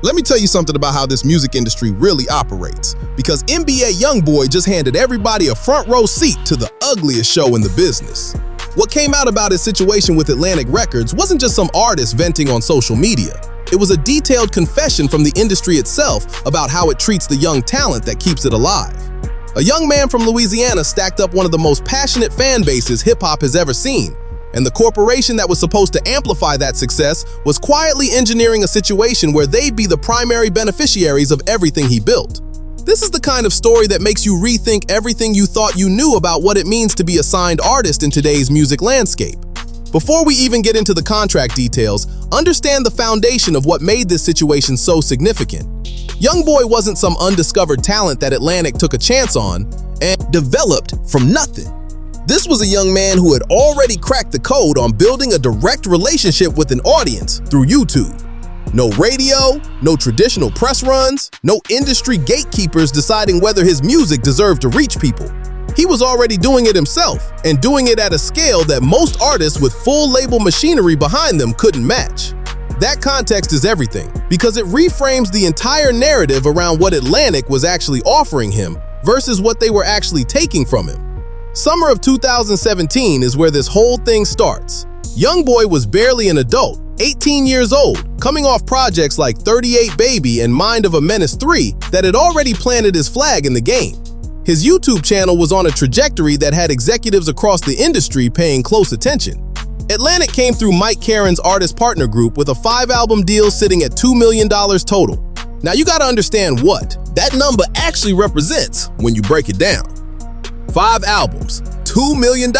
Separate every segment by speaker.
Speaker 1: Let me tell you something about how this music industry really operates, because NBA YoungBoy just handed everybody a front row seat to the ugliest show in the business. What came out about his situation with Atlantic Records wasn't just some artist venting on social media. It was a detailed confession from the industry itself about how it treats the young talent that keeps it alive. A young man from Louisiana stacked up one of the most passionate fan bases hip-hop has ever seen, and the corporation that was supposed to amplify that success was quietly engineering a situation where they'd be the primary beneficiaries of everything he built. This is the kind of story that makes you rethink everything you thought you knew about what it means to be a signed artist in today's music landscape. Before we even get into the contract details, understand the foundation of what made this situation so significant. YoungBoy wasn't some undiscovered talent that Atlantic took a chance on and developed from nothing. This was a young man who had already cracked the code on building a direct relationship with an audience through YouTube. No radio, no traditional press runs, no industry gatekeepers deciding whether his music deserved to reach people. He was already doing it himself, and doing it at a scale that most artists with full label machinery behind them couldn't match. That context is everything, because it reframes the entire narrative around what Atlantic was actually offering him versus what they were actually taking from him. Summer of 2017 is where this whole thing starts. YoungBoy was barely an adult, 18 years old, coming off projects like 38 Baby and Mind of a Menace 3 that had already planted his flag in the game. His YouTube channel was on a trajectory that had executives across the industry paying close attention. Atlantic came through Mike Caron's artist partner group with a 5-album deal sitting at $2 million total. Now you gotta understand what that number actually represents when you break it down. 5 albums, $2 million,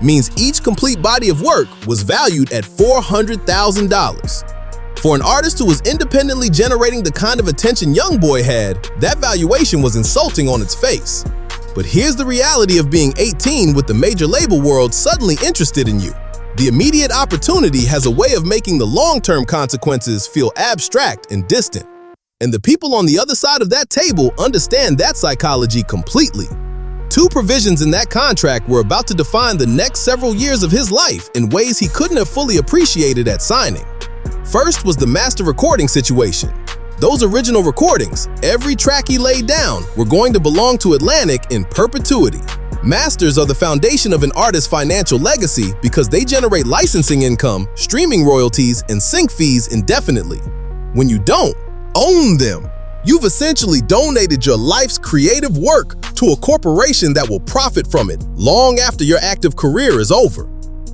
Speaker 1: means each complete body of work was valued at $400,000. For an artist who was independently generating the kind of attention YoungBoy had, that valuation was insulting on its face. But here's the reality of being 18 with the major label world suddenly interested in you. The immediate opportunity has a way of making the long-term consequences feel abstract and distant. And the people on the other side of that table understand that psychology completely. 2 provisions in that contract were about to define the next several years of his life in ways he couldn't have fully appreciated at signing. First was the master recording situation. Those original recordings, every track he laid down, were going to belong to Atlantic in perpetuity. Masters are the foundation of an artist's financial legacy because they generate licensing income, streaming royalties, and sync fees indefinitely. When you don't own them, you've essentially donated your life's creative work to a corporation that will profit from it long after your active career is over.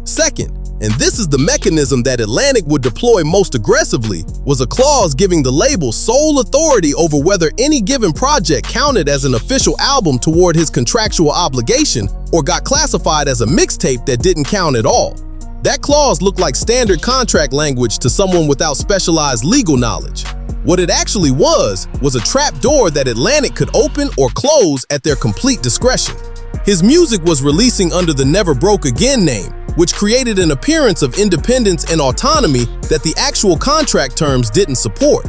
Speaker 1: Second, and this is the mechanism that Atlantic would deploy most aggressively, was a clause giving the label sole authority over whether any given project counted as an official album toward his contractual obligation or got classified as a mixtape that didn't count at all. That clause looked like standard contract language to someone without specialized legal knowledge. What it actually was a trap door that Atlantic could open or close at their complete discretion. His music was releasing under the Never Broke Again name, which created an appearance of independence and autonomy that the actual contract terms didn't support.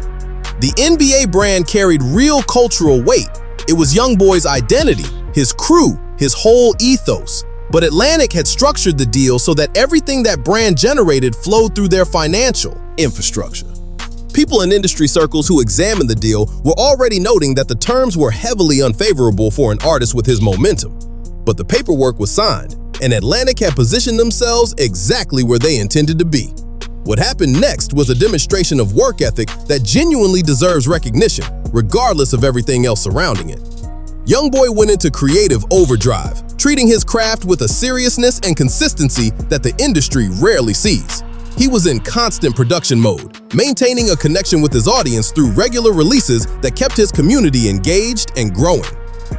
Speaker 1: The NBA brand carried real cultural weight. It was YoungBoy's identity, his crew, his whole ethos. But Atlantic had structured the deal so that everything that brand generated flowed through their financial infrastructure. People in industry circles who examined the deal were already noting that the terms were heavily unfavorable for an artist with his momentum. But the paperwork was signed, and Atlantic had positioned themselves exactly where they intended to be. What happened next was a demonstration of work ethic that genuinely deserves recognition, regardless of everything else surrounding it. YoungBoy went into creative overdrive, treating his craft with a seriousness and consistency that the industry rarely sees. He was in constant production mode, maintaining a connection with his audience through regular releases that kept his community engaged and growing.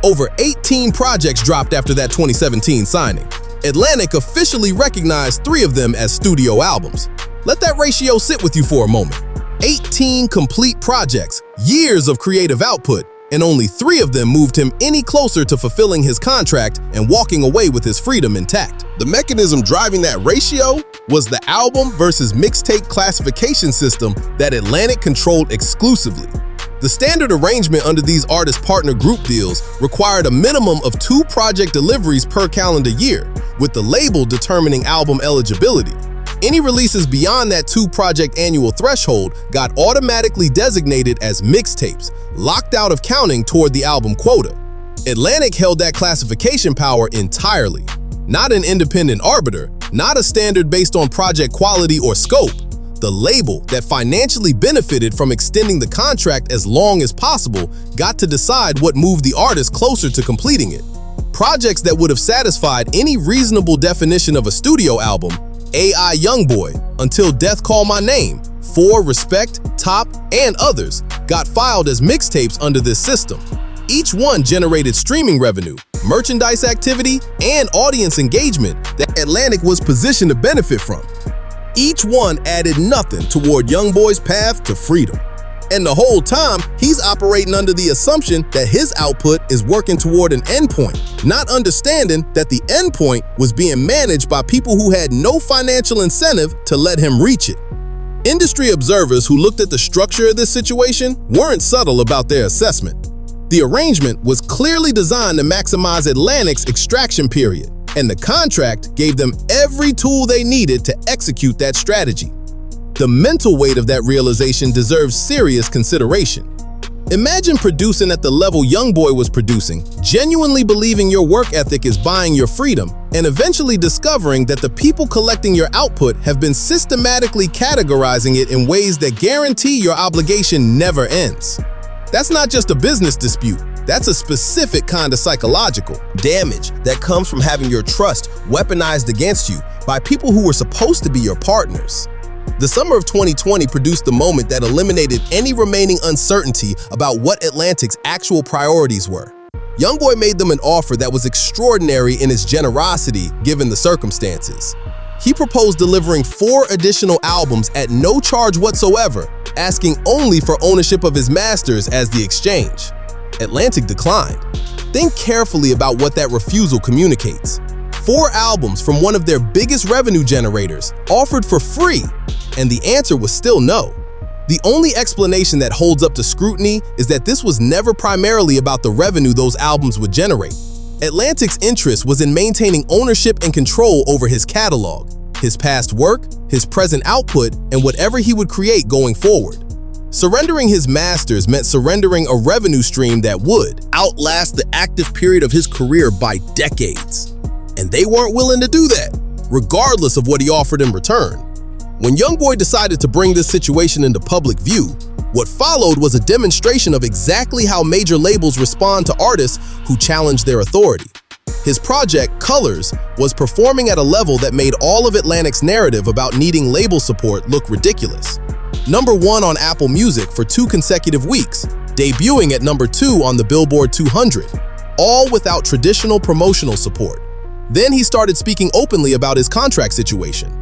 Speaker 1: Over 18 projects dropped after that 2017 signing. Atlantic officially recognized 3 of them as studio albums. Let that ratio sit with you for a moment. 18 complete projects, years of creative output, and only 3 of them moved him any closer to fulfilling his contract and walking away with his freedom intact. The mechanism driving that ratio was the album versus mixtape classification system that Atlantic controlled exclusively. The standard arrangement under these artist partner group deals required a minimum of 2 project deliveries per calendar year, with the label determining album eligibility. Any releases beyond that 2-project annual threshold got automatically designated as mixtapes, locked out of counting toward the album quota. Atlantic held that classification power entirely. Not an independent arbiter, not a standard based on project quality or scope. The label that financially benefited from extending the contract as long as possible got to decide what moved the artist closer to completing it. Projects that would have satisfied any reasonable definition of a studio album, AI YoungBoy, Until Death Call My Name, For, Respect, Top, and others, got filed as mixtapes under this system. Each one generated streaming revenue, merchandise activity, and audience engagement that Atlantic was positioned to benefit from. Each one added nothing toward YoungBoy's path to freedom. And the whole time, he's operating under the assumption that his output is working toward an endpoint, not understanding that the endpoint was being managed by people who had no financial incentive to let him reach it. Industry observers who looked at the structure of this situation weren't subtle about their assessment. The arrangement was clearly designed to maximize Atlantic's extraction period, and the contract gave them every tool they needed to execute that strategy. The mental weight of that realization deserves serious consideration. Imagine producing at the level YoungBoy was producing, genuinely believing your work ethic is buying your freedom, and eventually discovering that the people collecting your output have been systematically categorizing it in ways that guarantee your obligation never ends. That's not just a business dispute. That's a specific kind of psychological damage that comes from having your trust weaponized against you by people who were supposed to be your partners. The summer of 2020 produced the moment that eliminated any remaining uncertainty about what Atlantic's actual priorities were. YoungBoy made them an offer that was extraordinary in its generosity given the circumstances. He proposed delivering 4 additional albums at no charge whatsoever, asking only for ownership of his masters as the exchange. Atlantic declined. Think carefully about what that refusal communicates. 4 albums from one of their biggest revenue generators, offered for free, and the answer was still no. The only explanation that holds up to scrutiny is that this was never primarily about the revenue those albums would generate. Atlantic's interest was in maintaining ownership and control over his catalog, his past work, his present output, and whatever he would create going forward. Surrendering his masters meant surrendering a revenue stream that would outlast the active period of his career by decades. And they weren't willing to do that, regardless of what he offered in return. When YoungBoy decided to bring this situation into public view, what followed was a demonstration of exactly how major labels respond to artists who challenge their authority. His project, Colors, was performing at a level that made all of Atlantic's narrative about needing label support look ridiculous. Number 1 on Apple Music for 2 consecutive weeks, debuting at number 2 on the Billboard 200, all without traditional promotional support. Then he started speaking openly about his contract situation.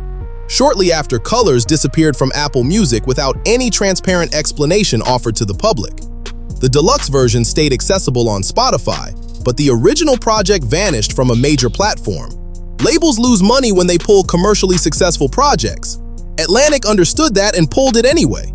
Speaker 1: Shortly after, Colors disappeared from Apple Music without any transparent explanation offered to the public. The deluxe version stayed accessible on Spotify, but the original project vanished from a major platform. Labels lose money when they pull commercially successful projects. Atlantic understood that and pulled it anyway.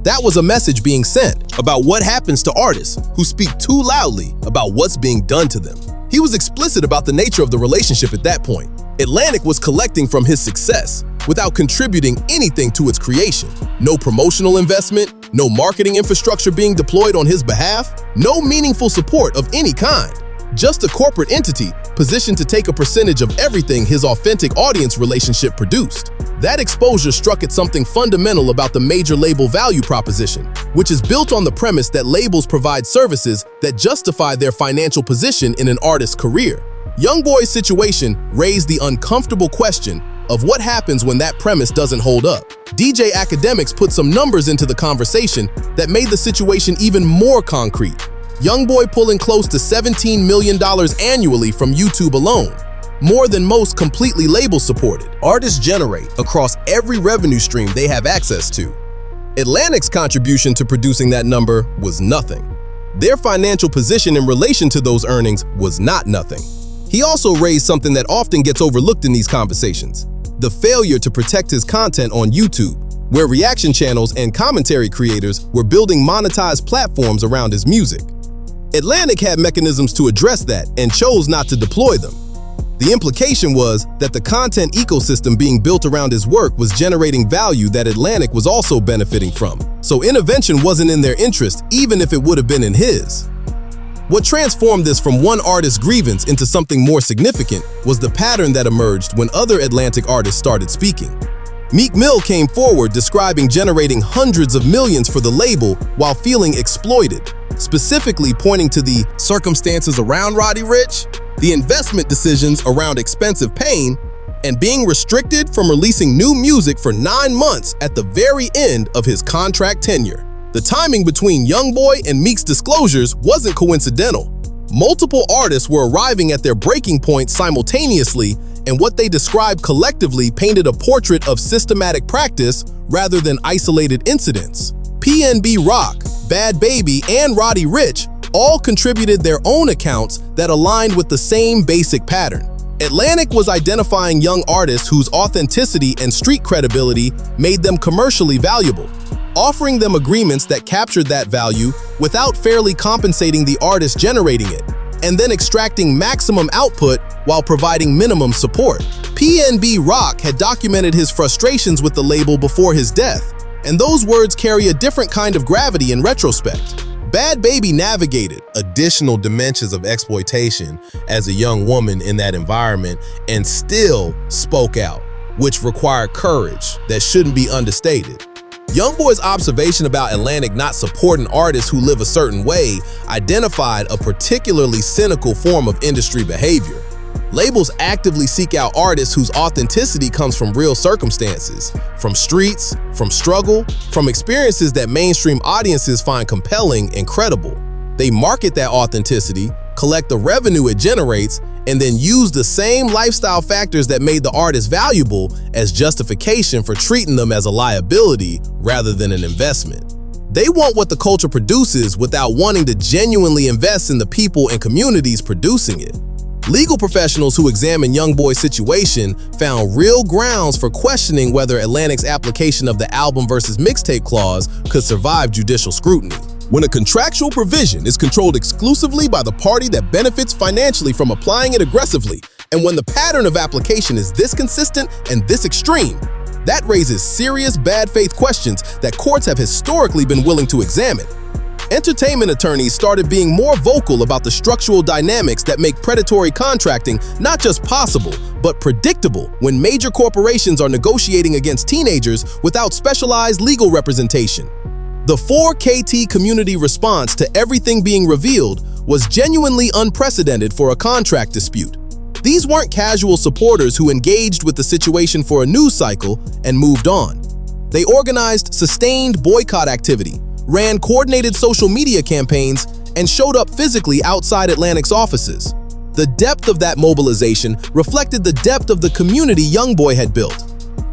Speaker 1: That was a message being sent about what happens to artists who speak too loudly about what's being done to them. He was explicit about the nature of the relationship at that point. Atlantic was collecting from his success without contributing anything to its creation. No promotional investment, no marketing infrastructure being deployed on his behalf, no meaningful support of any kind. Just a corporate entity positioned to take a percentage of everything his authentic audience relationship produced. That exposure struck at something fundamental about the major label value proposition, which is built on the premise that labels provide services that justify their financial position in an artist's career. YoungBoy's situation raised the uncomfortable question of what happens when that premise doesn't hold up. DJ Academics put some numbers into the conversation that made the situation even more concrete. YoungBoy pulling close to $17 million annually from YouTube alone, more than most completely label-supported artists generate across every revenue stream they have access to. Atlantic's contribution to producing that number was nothing. Their financial position in relation to those earnings was not nothing. He also raised something that often gets overlooked in these conversations: the failure to protect his content on YouTube, where reaction channels and commentary creators were building monetized platforms around his music. Atlantic had mechanisms to address that and chose not to deploy them. The implication was that the content ecosystem being built around his work was generating value that Atlantic was also benefiting from. So intervention wasn't in their interest, even if it would have been in his. What transformed this from one artist's grievance into something more significant was the pattern that emerged when other Atlantic artists started speaking. Meek Mill came forward describing generating hundreds of millions for the label while feeling exploited, specifically pointing to the circumstances around Roddy Ricch, the investment decisions around expensive pain, and being restricted from releasing new music for 9 months at the very end of his contract tenure. The timing between YoungBoy and Meek's disclosures wasn't coincidental. Multiple artists were arriving at their breaking point simultaneously, and what they described collectively painted a portrait of systematic practice rather than isolated incidents. PNB Rock, Bad Baby, and Roddy Ricch all contributed their own accounts that aligned with the same basic pattern. Atlantic was identifying young artists whose authenticity and street credibility made them commercially valuable, offering them agreements that captured that value without fairly compensating the artist generating it, and then extracting maximum output while providing minimum support. PNB Rock had documented his frustrations with the label before his death, and those words carry a different kind of gravity in retrospect. Bad Baby navigated additional dimensions of exploitation as a young woman in that environment and still spoke out, which required courage that shouldn't be understated. YoungBoy's observation about Atlantic not supporting artists who live a certain way identified a particularly cynical form of industry behavior. Labels actively seek out artists whose authenticity comes from real circumstances, from streets, from struggle, from experiences that mainstream audiences find compelling and credible. They market that authenticity, collect the revenue it generates, and then use the same lifestyle factors that made the artist valuable as justification for treating them as a liability rather than an investment. They want what the culture produces without wanting to genuinely invest in the people and communities producing it. Legal professionals who examined YoungBoy's situation found real grounds for questioning whether Atlantic's application of the album versus mixtape clause could survive judicial scrutiny. When a contractual provision is controlled exclusively by the party that benefits financially from applying it aggressively, and when the pattern of application is this consistent and this extreme, that raises serious bad faith questions that courts have historically been willing to examine. Entertainment attorneys started being more vocal about the structural dynamics that make predatory contracting not just possible, but predictable when major corporations are negotiating against teenagers without specialized legal representation. The 4KT community response to everything being revealed was genuinely unprecedented for a contract dispute. These weren't casual supporters who engaged with the situation for a news cycle and moved on. They organized sustained boycott activity, ran coordinated social media campaigns, and showed up physically outside Atlantic's offices. The depth of that mobilization reflected the depth of the community YoungBoy had built.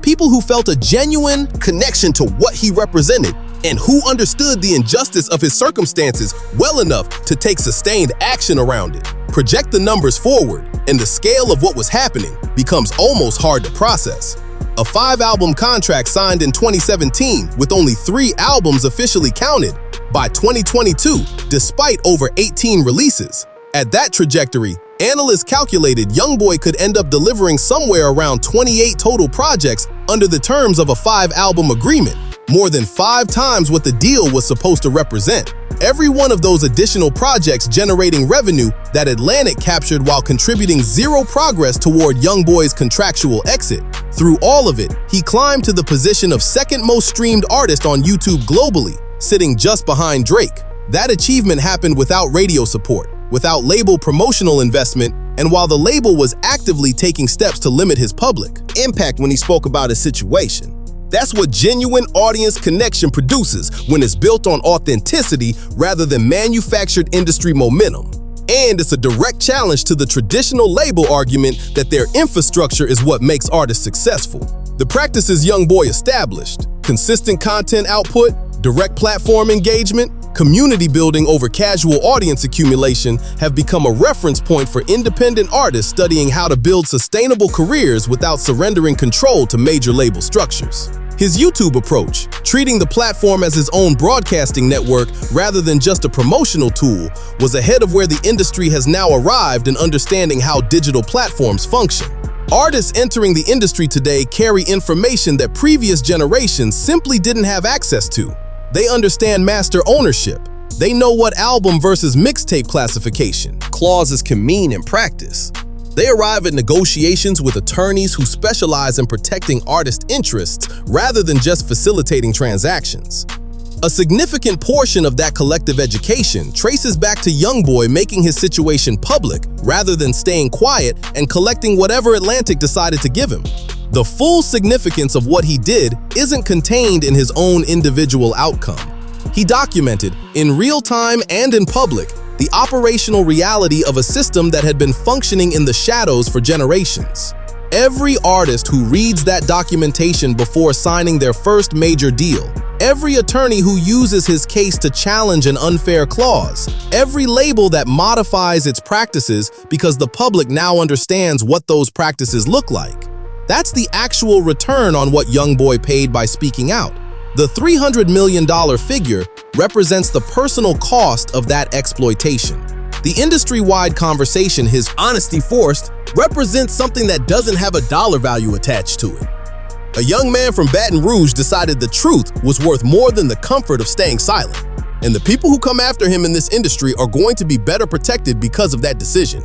Speaker 1: People who felt a genuine connection to what he represented and who understood the injustice of his circumstances well enough to take sustained action around it. Project the numbers forward, and the scale of what was happening becomes almost hard to process. A 5-album contract signed in 2017 with only 3 albums officially counted by 2022, despite over 18 releases. At that trajectory, analysts calculated YoungBoy could end up delivering somewhere around 28 total projects under the terms of a 5-album agreement, more than 5 times what the deal was supposed to represent. Every one of those additional projects generating revenue that Atlantic captured while contributing zero progress toward YoungBoy's contractual exit. Through all of it, he climbed to the position of second most streamed artist on YouTube globally, sitting just behind Drake. That achievement happened without radio support, without label promotional investment, and while the label was actively taking steps to limit his public impact when he spoke about his situation. That's what genuine audience connection produces when it's built on authenticity rather than manufactured industry momentum. And it's a direct challenge to the traditional label argument that their infrastructure is what makes artists successful. The practices YoungBoy established, consistent content output, direct platform engagement, community building over casual audience accumulation have become a reference point for independent artists studying how to build sustainable careers without surrendering control to major label structures. His YouTube approach, treating the platform as his own broadcasting network rather than just a promotional tool, was ahead of where the industry has now arrived in understanding how digital platforms function. Artists entering the industry today carry information that previous generations simply didn't have access to. They understand master ownership. They know what album versus mixtape classification clauses can mean in practice. They arrive at negotiations with attorneys who specialize in protecting artist interests rather than just facilitating transactions. A significant portion of that collective education traces back to YoungBoy making his situation public rather than staying quiet and collecting whatever Atlantic decided to give him. The full significance of what he did isn't contained in his own individual outcome. He documented, in real time and in public, the operational reality of a system that had been functioning in the shadows for generations. Every artist who reads that documentation before signing their first major deal, every attorney who uses his case to challenge an unfair clause, every label that modifies its practices because the public now understands what those practices look like. That's the actual return on what YoungBoy paid by speaking out. The $300 million figure represents the personal cost of that exploitation. The industry-wide conversation his honesty forced represents something that doesn't have a dollar value attached to it. A young man from Baton Rouge decided the truth was worth more than the comfort of staying silent. And the people who come after him in this industry are going to be better protected because of that decision.